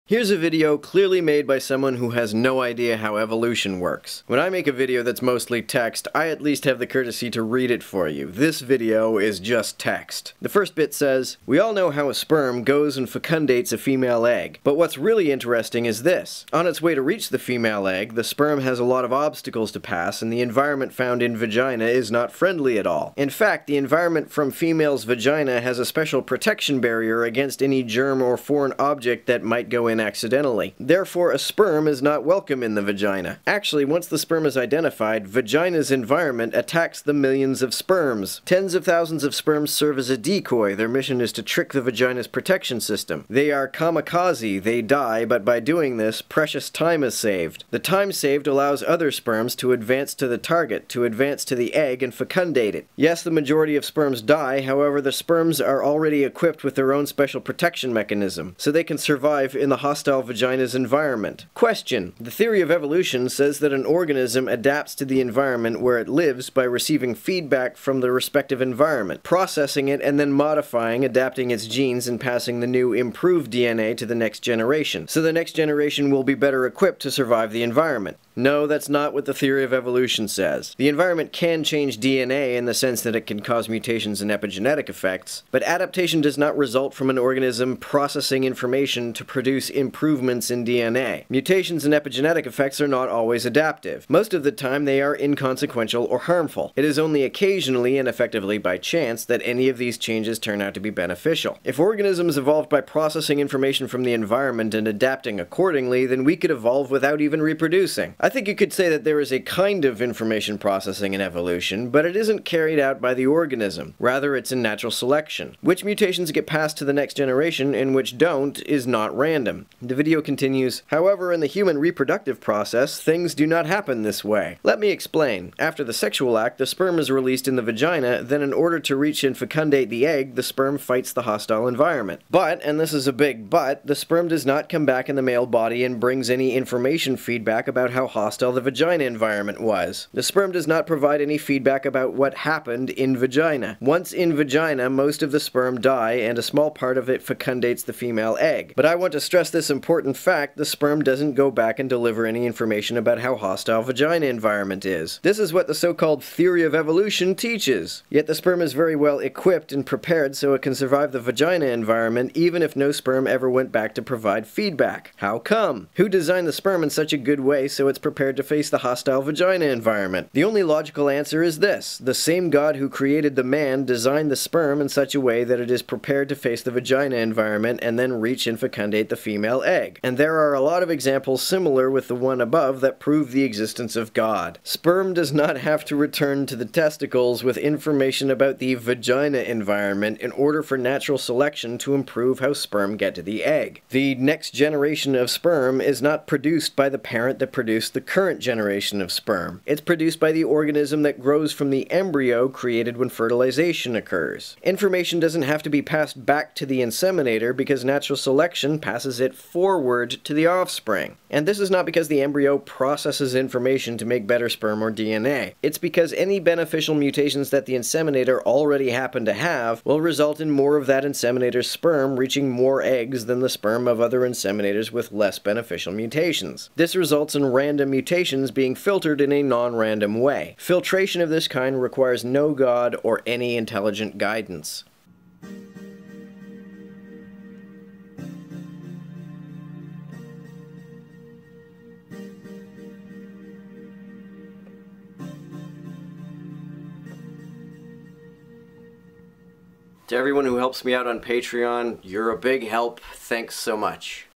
Here's a video clearly made by someone who has no idea how evolution works. When I make a video that's mostly text, I at least have the courtesy to read it for you. This video is just text. The first bit says, "We all know how a sperm goes and fecundates a female egg, but what's really interesting is this. On its way to reach the female egg, the sperm has a lot of obstacles to pass, and the environment found in vagina is not friendly at all. In fact, the environment from female's vagina has a special protection barrier against any germ or foreign object that might go in accidentally. Therefore, a sperm is not welcome in the vagina. Actually, once the sperm is identified, vagina's environment attacks the millions of sperms. Tens of thousands of sperms serve as a decoy. Their mission is to trick the vagina's protection system. They are kamikaze, they die, but by doing this, precious time is saved. The time saved allows other sperms to advance to the target, to advance to the egg and fecundate it. Yes, the majority of sperms die, however, the sperms are already equipped with their own special protection mechanism, so they can survive in the hostile vagina's environment. Question: the theory of evolution says that an organism adapts to the environment where it lives by receiving feedback from the respective environment, processing it, and then modifying, adapting its genes, and passing the new improved DNA to the next generation. So the next generation will be better equipped to survive the environment. No, that's not what the theory of evolution says. The environment can change DNA in the sense that it can cause mutations and epigenetic effects, but adaptation does not result from an organism processing information to produce improvements in DNA. Mutations and epigenetic effects are not always adaptive. Most of the time they are inconsequential or harmful. It is only occasionally and effectively by chance that any of these changes turn out to be beneficial. If organisms evolved by processing information from the environment and adapting accordingly, then we could evolve without even reproducing. I think you could say that there is a kind of information processing in evolution, but it isn't carried out by the organism. Rather, it's in natural selection. Which mutations get passed to the next generation and which don't is not random. The video continues, however, in the human reproductive process, things do not happen this way. Let me explain. After the sexual act, the sperm is released in the vagina, then in order to reach and fecundate the egg, the sperm fights the hostile environment. But, and this is a big but, the sperm does not come back in the male body and brings any information feedback about how hostile the vagina environment was. The sperm does not provide any feedback about what happened in vagina. Once in vagina, most of the sperm die and a small part of it fecundates the female egg. But I want to stress this important fact: the sperm doesn't go back and deliver any information about how hostile vagina environment is. This is what the so-called theory of evolution teaches. Yet the sperm is very well equipped and prepared so it can survive the vagina environment even if no sperm ever went back to provide feedback. How come? Who designed the sperm in such a good way so it's prepared to face the hostile vagina environment? The only logical answer is this: the same God who created the man designed the sperm in such a way that it is prepared to face the vagina environment and then reach and fecundate the female egg. And there are a lot of examples similar with the one above that prove the existence of God. Sperm does not have to return to the testicles with information about the vagina environment in order for natural selection to improve how sperm get to the egg. The next generation of sperm is not produced by the parent that produced the current generation of sperm. It's produced by the organism that grows from the embryo created when fertilization occurs. Information doesn't have to be passed back to the inseminator because natural selection passes it forward to the offspring. And this is not because the embryo processes information to make better sperm or DNA. It's because any beneficial mutations that the inseminator already happen to have will result in more of that inseminator's sperm reaching more eggs than the sperm of other inseminators with less beneficial mutations. This results in random mutations being filtered in a non-random way. Filtration of this kind requires no God or any intelligent guidance. To everyone who helps me out on Patreon, you're a big help. Thanks so much.